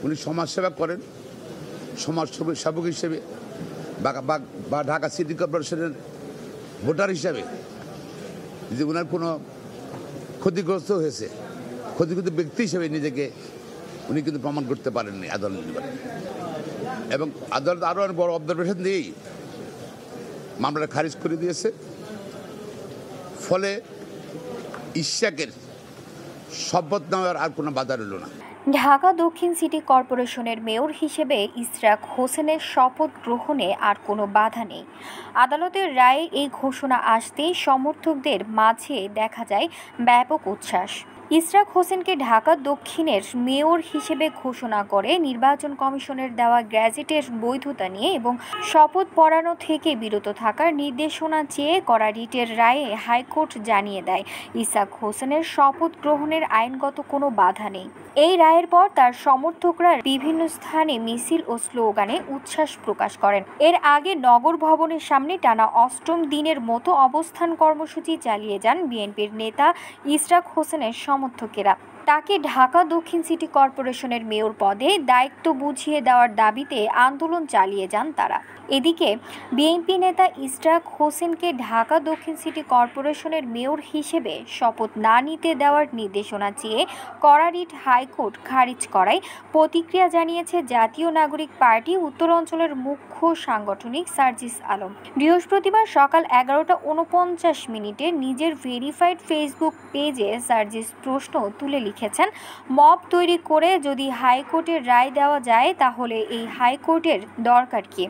উনি সমাজসেবা করেন, সমাজসেবক হিসেবে বা ঢাকা সিটি কর্পোরেশনের ভোটার হিসাবে যে ওনার কোনো ক্ষতিগ্রস্ত হয়েছে, ক্ষতিগ্রস্ত ব্যক্তি হিসেবে নিজেকে উনি কিন্তু প্রমাণ করতে পারেননি আদালত নিকটে। এবং আদালত আরও অনেক বড় অবজারভেশন দিয়েই মামলাটা খারিজ করে দিয়েছে। ফলে ইশাকের শপথ নেওয়ার আর কোনো বাধা রইল না। ঢাকা দক্ষিণ সিটি কর্পোরেশনের মেয়র হিসেবে ইশরাক হোসেনের শপথ গ্রহণে আর কোনো বাধা নেই। আদালতের রায়ে এই ঘোষণা আসতেই সমর্থকদের মাঝে দেখা যায় ব্যাপক উচ্ছ্বাস। ইশরাক হোসেনকে ঢাকা দক্ষিণের মেয়র হিসেবে ঘোষণা করে নির্বাচন কমিশনের দেওয়া গ্যাজেটের বৈধতা নিয়ে এবং শপথ পড়ানো থেকে বিরত থাকার নির্দেশনা চেয়ে করা রিটের রায়ে হাইকোর্ট জানিয়ে দেয় ইশরাক হোসেনের শপথ গ্রহণের আইনগত কোনো বাধা নেই। এই রায়ের পর তার সমর্থকরা বিভিন্ন স্থানে মিছিল ও স্লোগানে উচ্ছ্বাস প্রকাশ করেন। এর আগে নগর ভবনের সামনে টানা ৮ম দিনের মতো অবস্থান কর্মসূচি চালিয়ে যান বিএনপির নেতা ইশরাক হোসেনের সমর্থকেরা। তাকে ঢাকা দক্ষিণ সিটি কর্পোরেশনের মেয়র পদে দায়িত্ব বুঝিয়ে দেওয়ার দাবিতে আন্দোলন চালিয়ে যান তারা। এদিকে বিএনপি নেতা ইশরাক হোসেনকে ঢাকা দক্ষিণ সিটি কর্পোরেশনের মেয়র হিসেবে শপথ না নিতে দেওয়ার নির্দেশনা চেয়ে করা রিট হাইকোর্ট খারিজ করায় প্রতিক্রিয়া জানিয়েছে জাতীয় নাগরিক পার্টি উত্তরাঞ্চলের মুখ্য সাংগঠনিক সার্জিস আলম। বৃহস্পতিবার সকাল 11:49 নিজের ভেরিফাইড ফেসবুক পেজে সার্জিস প্রশ্ন তুলে লিখেছেন, মব তৈরি করে যদি হাইকোর্টের রায় দেওয়া যায় তাহলে এই হাইকোর্টের দরকার কি?